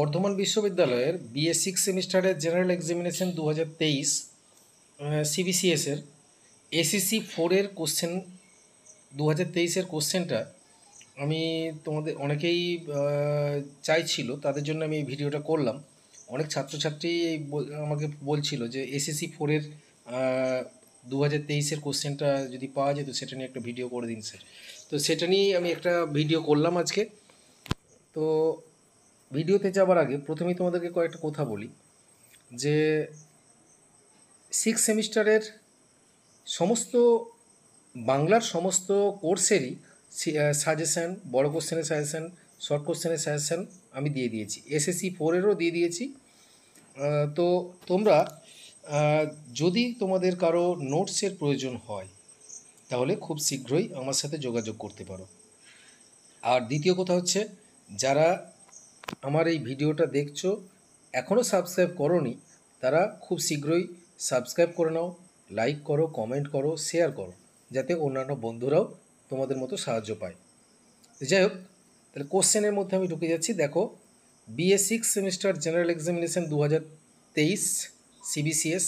বর্ধমান বিশ্ববিদ্যালয়ের BA six সেমিস্টারের general examination 2023 সিবিসিএসের SSC ফোরের কোশ্চেন 2023-এর কোশ্চেনটা আমি তোমাদের অনেকেই চাইছিল, তাদের জন্য আমি এই ভিডিওটা করলাম। অনেক ছাত্রছাত্রী আমাকে বলছিল যে এসএসসি ফোরের 2023-এর কোশ্চেনটা যদি পাওয়া যেত সেটা নিয়ে একটা ভিডিও করে দিন স্যার। তো সেটা নিয়েই আমি একটা ভিডিও করলাম আজকে। তো ভিডিওতে যাবার আগে প্রথমেই তোমাদেরকে কয়েকটা কথা বলি যে সিক্স সেমিস্টারের সমস্ত বাংলার সমস্ত কোর্সেরই সাজেশান, বড় কোশ্চেনের সাজেশান, শর্ট কোশ্চেনের সাজেশান আমি দিয়ে দিয়েছি, এসএসসি ফোরেরও দিয়ে দিয়েছি। তো তোমরা যদি তোমাদের কারো নোটসের প্রয়োজন হয় তাহলে খুব শীঘ্রই আমার সাথে যোগাযোগ করতে পারো। আর দ্বিতীয় কথা হচ্ছে, যারা আমার এই ভিডিওটা দেখছো এখনও সাবস্ক্রাইব করোনি তারা খুব শীঘ্রই সাবস্ক্রাইব করে নাও, লাইক করো, কমেন্ট করো, শেয়ার করো, যাতে অন্যান্য বন্ধুরাও তোমাদের মতো সাহায্য পায়। যাই হোক, তাহলে কোশ্চেনের মধ্যে আমি ঢুকে যাচ্ছি। দেখো, BA six semester general examination 2023 CBCS,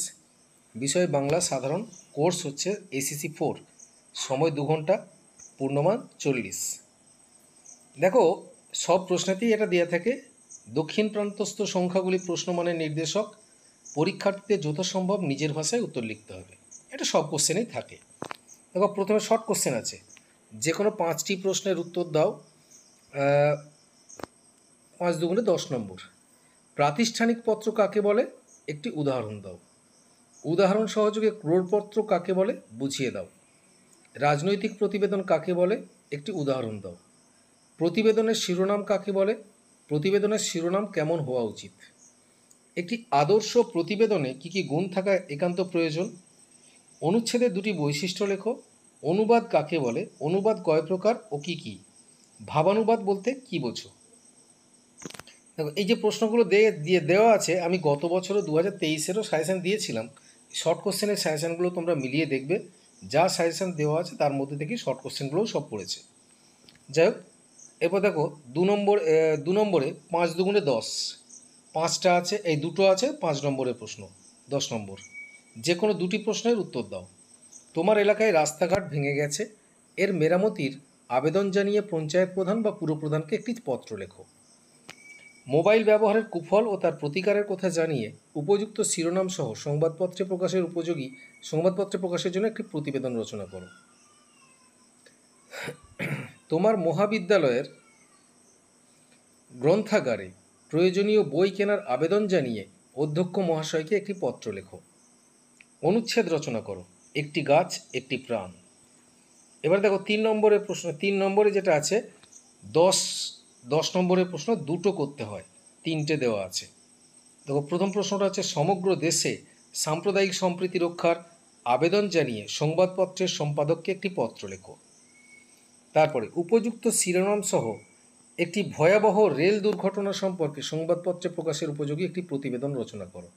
বিষয় বাংলা সাধারণ, কোর্স হচ্ছে এসএসসি ফোর, সময় 2 ঘন্টা, পূর্ণমান 40। দেখো, সব প্রশ্নেতেই এটা দেওয়া থাকে, দক্ষিণ প্রান্তস্থ সংখ্যাগুলি প্রশ্নমানের নির্দেশক, পরীক্ষার্থীদের যথাসম্ভব নিজের ভাষায় উত্তর লিখতে হবে। এটা সব কোশ্চেনেই থাকে। দেখো, প্রথমে শর্ট কোশ্চেন আছে, যে কোনো 5টি প্রশ্নের উত্তর দাও। 5 দুগুণে 10 নম্বর। প্রাতিষ্ঠানিক পত্র কাকে বলে, একটি উদাহরণ দাও। উদাহরণ সহযোগে ক্রোড়পত্র কাকে বলে, বুঝিয়ে দাও। রাজনৈতিক প্রতিবেদন কাকে বলে, একটি উদাহরণ দাও। প্রতিবেদনের শিরোনাম কাকে বলে, প্রতিবেদনের শিরোনাম কেমন হওয়া উচিত। একটি আদর্শ প্রতিবেদনে কী কী গুণ থাকা একান্ত প্রয়োজন। অনুচ্ছেদের 2টি বৈশিষ্ট্য লেখো। অনুবাদ কাকে বলে, অনুবাদ কয় প্রকার ও কী কী। ভাবানুবাদ বলতে কী বোঝো। দেখো, এই যে প্রশ্নগুলো দিয়ে দেওয়া আছে, আমি গত বছরও 2023-এরও সাজেশান দিয়েছিলাম। শর্ট কোশ্চেনের সাজেশানগুলো তোমরা মিলিয়ে দেখবে, যা সাজেশান দেওয়া আছে তার মধ্যে থেকেই শর্ট কোশ্চেনগুলোও সব পড়েছে। যাই হোক, এরপর দেখো 2 নম্বরে 5 দুগুণে 10, 5টা আছে, এই 2টো আছে 5 নম্বরের প্রশ্ন, 10 নম্বর। যে কোনো 2টি প্রশ্নের উত্তর দাও। তোমার এলাকায় রাস্তাঘাট ভেঙে গেছে, এর মেরামতির আবেদন জানিয়ে পঞ্চায়েত প্রধান বা পুরপ্রধানকে একটি পত্র লেখো। মোবাইল ব্যবহারের কুফল ও তার প্রতিকারের কথা জানিয়ে উপযুক্ত শিরোনাম সহ সংবাদপত্রে প্রকাশের উপযোগী সংবাদপত্রে প্রকাশের জন্য একটি প্রতিবেদন রচনা করো। তোমার মহাবিদ্যালয়ের গ্রন্থাগারে প্রয়োজনীয় বই কেনার আবেদন জানিয়ে অধ্যক্ষ মহাশয়কে একটি পত্র লেখো। অনুচ্ছেদ রচনা করো, একটি গাছ একটি প্রাণ। এবার দেখো 3 নম্বরের প্রশ্ন, 3 নম্বরে যেটা আছে, 10 নম্বরের প্রশ্ন 2টো করতে হয়, 3টে দেওয়া আছে। দেখো, প্রথম প্রশ্নটা হচ্ছে, সমগ্র দেশে সাম্প্রদায়িক সম্প্রীতি রক্ষার আবেদন জানিয়ে সংবাদপত্রের সম্পাদককে একটি পত্র লেখো। তারপরে উপযুক্ত শিরোনাম সহ একটি ভয়াবহ রেল দুর্ঘটনা সম্পর্কে সংবাদপত্রে প্রকাশের উপযোগী একটি প্রতিবেদন রচনা করো।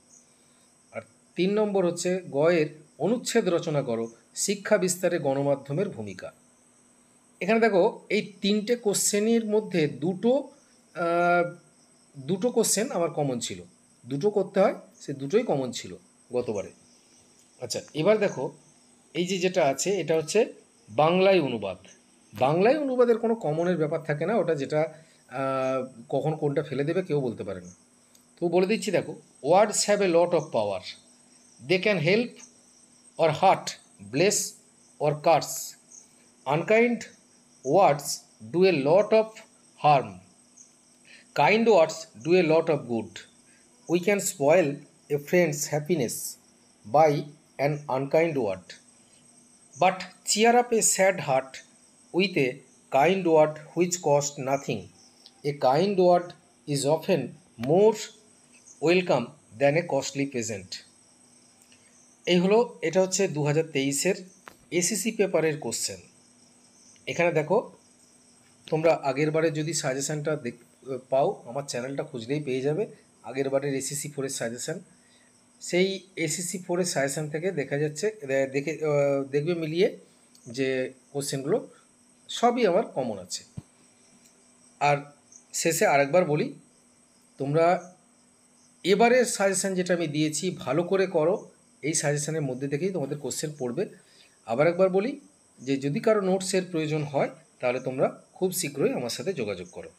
আর 3 নম্বর হচ্ছে, গয়ের অনুচ্ছেদ রচনা করো, শিক্ষা বিস্তারে গণমাধ্যমের ভূমিকা। এখানে দেখো, এই 3টে কোশ্চেনের মধ্যে দুটো কোশ্চেন আমার কমন ছিল, 2টো করতে হয়, সে 2টোই কমন ছিল গতবারে। আচ্ছা, এবার দেখো, এই যেটা আছে এটা হচ্ছে বাংলায় অনুবাদ। বাংলায় অনুবাদের কোনো কমনের ব্যাপার থাকে না, ওটা যেটা কখন কোনটা ফেলে দেবে কেউ বলতে পারে না। তো বলে দিচ্ছি, দেখো, words have a lot of power, they can help or hurt, bless or curse. Unkind words do a lot of harm. Kind words do a lot of good. We can spoil a friend's happiness by an unkind word, but cheer up a sad heart with a kind word which costs nothing. A kind word is often more welcome than a costly present. এই হলো, এটা হচ্ছে 2023-এর SSC পেপারের question. এখানে দেখো, তোমরা আগের বারে যদি সাজেশানটা পাও, আমার চ্যানেলটা খুঁজলেই পেয়ে যাবে আগের বারের এসএসসি ফোরের সাজেশান। সেই এসএসসি ফোরের সাজেশান থেকে দেখা যাচ্ছে, দেখবে মিলিয়ে যে কোশ্চেনগুলো সবই আমার কমন আছে। আর শেষে আরেকবার বলি, তোমরা এবারের সাজেশান যেটা আমি দিয়েছি ভালো করে করো, এই সাজেশানের মধ্যে থেকেই তোমাদের কোশ্চেন পড়বে। আবার একবার বলি যে যদি কারো নোটসের প্রয়োজন হয় তাহলে তোমরা খুব শীঘ্রই আমার সাথে যোগাযোগ করো।